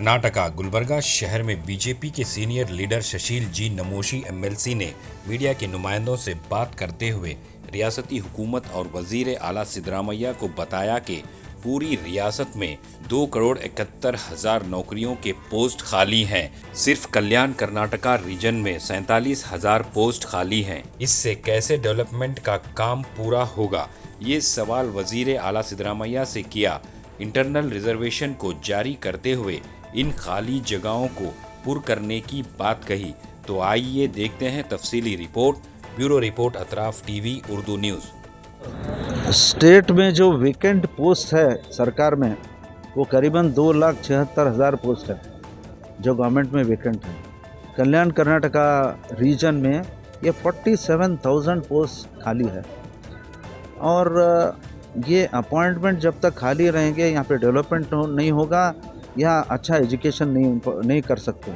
कर्नाटका गुलबर्गा शहर में बीजेपी के सीनियर लीडर शशील जी नमोशी एमएलसी ने मीडिया के नुमाइंदों से बात करते हुए रियासती हुकूमत और वजीर आला सिद्धरामैया को बताया कि पूरी रियासत में 2,71,000 नौकरियों के पोस्ट खाली हैं। सिर्फ कल्याण कर्नाटका रीजन में 47,000 पोस्ट खाली हैं। इससे कैसे डेवलपमेंट का काम पूरा होगा, ये सवाल वजीर आला सिद्धरामैया से किया। इंटरनल रिजर्वेशन को जारी करते हुए इन खाली जगहों को पुर करने की बात कही। तो आइए देखते हैं तफसीली report. Bureau report Atraf TV Urdu news. State में जो वेकेंट पोस्ट है सरकार में वो करीबन 2,76,000 पोस्ट है जो गवर्नमेंट में वेकेंट है। कल्याण कर्नाटका रीजन में ये 47,000 पोस्ट खाली है और ये अपॉइंटमेंट जब तक खाली रहेंगे यहाँ पे डेवलपमेंट नहीं होगा, यहाँ अच्छा एजुकेशन नहीं कर सकते।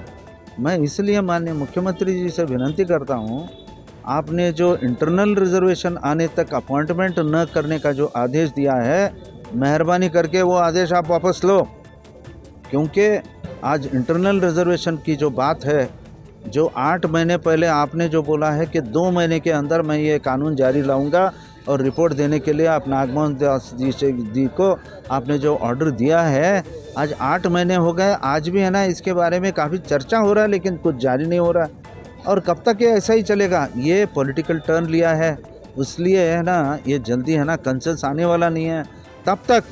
मैं इसलिए माननीय मुख्यमंत्री जी से विनती करता हूँ, आपने जो इंटरनल रिजर्वेशन आने तक अपॉइंटमेंट न करने का जो आदेश दिया है, मेहरबानी करके वो आदेश आप वापस लो, क्योंकि आज इंटरनल रिजर्वेशन की जो बात है, जो 8 महीने पहले आपने जो बोला है कि 2 महीने के अंदर मैं ये कानून जारी लाऊंगा और रिपोर्ट देने के लिए आप नागमोहन दास जी को आपने जो ऑर्डर दिया है, आज 8 महीने हो गए, आज भी है ना इसके बारे में काफ़ी चर्चा हो रहा है लेकिन कुछ जारी नहीं हो रहा है। और कब तक ये ऐसा ही चलेगा? ये पॉलिटिकल टर्न लिया है, इसलिए है ना ये जल्दी है ना कंसेंसस आने वाला नहीं है। तब तक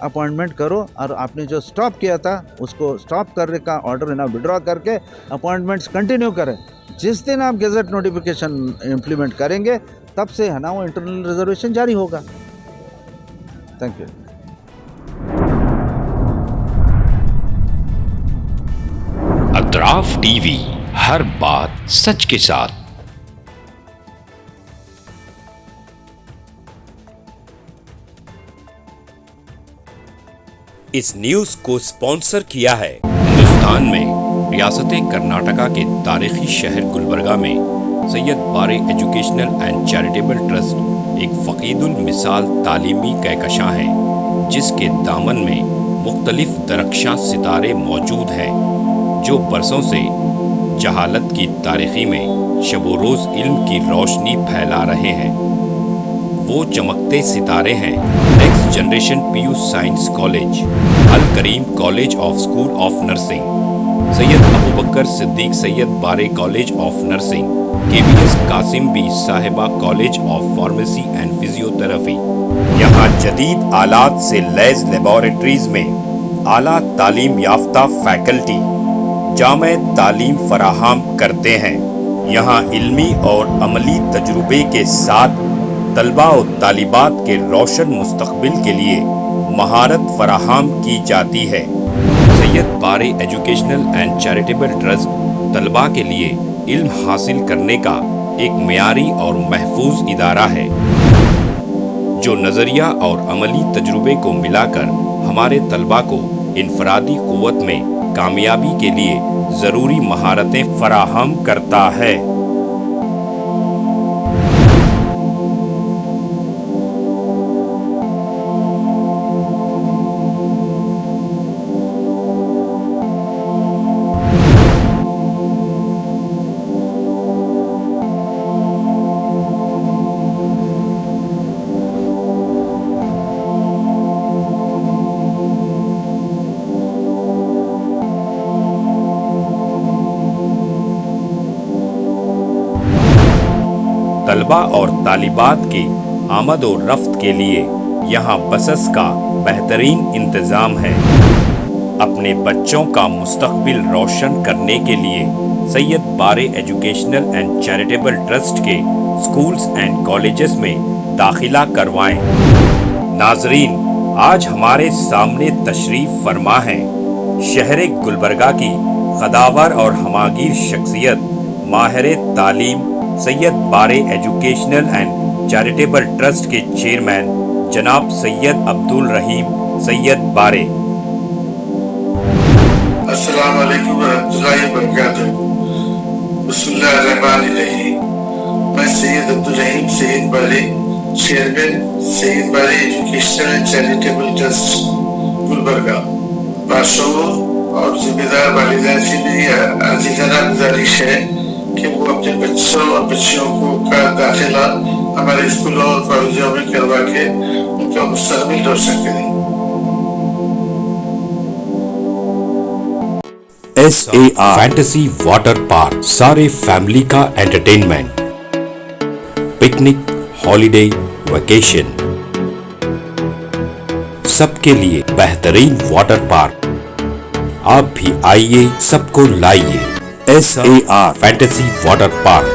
अपॉइंटमेंट करो और आपने जो स्टॉप किया था उसको स्टॉप करने का ऑर्डर है ना विड्रॉ करके अपॉइंटमेंट्स कंटिन्यू करें। जिस दिन आप गेजेट नोटिफिकेशन इम्प्लीमेंट करेंगे तब से है ना वो इंटरनल रिजर्वेशन जारी होगा। Thank you. अतराफ टीवी, हर बात सच के साथ। इस न्यूज़ को स्पॉन्सर किया है हिंदुस्तान में रियासत कर्नाटका के तारीखी शहर गुलबर्गा में Syed Bare educational and charitable trust एक फ़कीदुल मिसाल तालीमी कहकशां है, जिसके दामन में मुख्तलिफ दरख्शां सितारे मौजूद हैं जो बरसों से जहालत की तारीखी में शबो रोज़ इल्म की रोशनी फैला रहे हैं। वो चमकते सितारे हैं next generation PU science college, Al Karim college of school of nursing, Syed Abu Bakr Siddiq Syed Bare college of nursing, KBS Qasim Bi Sahiba college of pharmacy and physiotherapy. यहाँ जदीद आलात से लैस लेबोरेटरीज में आला तालीम याफ्ता फैकल्टी जामे तालीम फराहम करते हैं। यहाँ इल्मी और अमली तजुर्बे के साथ तलबा और तालिबात के रोशन मुस्तकबिल के लिए महारत फराहम की जाती है। Syed Bare educational and charitable trust तलबा के लिए इल्म हासिल करने का एक मियारी और महफूज इदारा है, जो नज़रिया और अमली तजुर्बे को मिलाकर हमारे तलबा को इनफरादी क़ुव्वत में कामयाबी के लिए ज़रूरी महारतें फराहम करता है। तलबा और तालिबात की आमद और रफ्त के लिए यहाँ बसेस का बेहतरीन इंतज़ाम है। अपने बच्चों का मुस्तकबिल रोशन करने के लिए Syed Bare educational and charitable trust के स्कूल्स एंड कॉलेजेस में दाखिला करवाएं। नाजरीन, आज हमारे सामने तशरीफ फरमा है शहर गुलबर्गा की कदावर और हमागीर शख्सियत माहिर तालीम Syed Bare educational and charitable trust के चेयरमैन जनाब सैयद अब्दुल रहीम सैयद बारे। अस्सलाम वालेकुम रहमतुल्लाहि व बरकातुहू। बिस्मिल्लाहिर्रहमानिर्रहीम। मैं सैयद अब्दुल रहीम सैयद बारे, chairman Syed Bare educational and charitable trust Gulbarga, बादशाहों और जिम्मेदार वालिदैन से भी अजीजाना गुजारिश है कि वो अपने बच्चों और बच्चियों को का दाखिला हमारे स्कूलों और कॉलेजों में करवा के उनका मुस्तकबिल रोशन करें। SAR फैंटेसी वाटर पार्क, सारे फैमिली का एंटरटेनमेंट, पिकनिक, हॉलिडे, वेकेशन, सबके लिए बेहतरीन वाटर पार्क। आप भी आइए, सबको लाइए। SAR fantasy water park.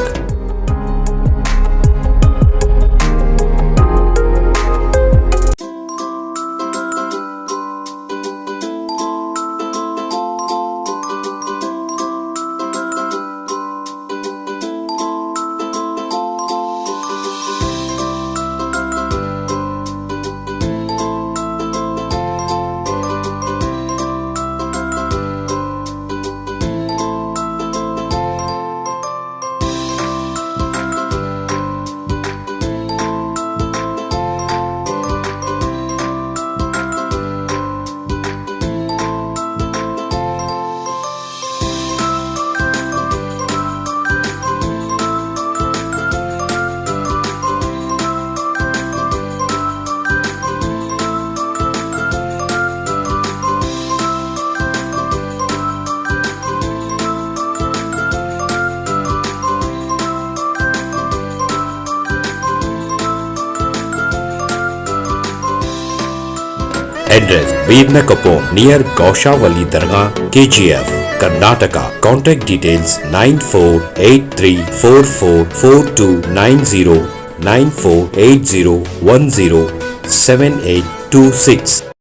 Address: Veerna Kapur, near Gaushavali Dargah, KGF, Karnataka. Contact details: 9483444290, 9480107826.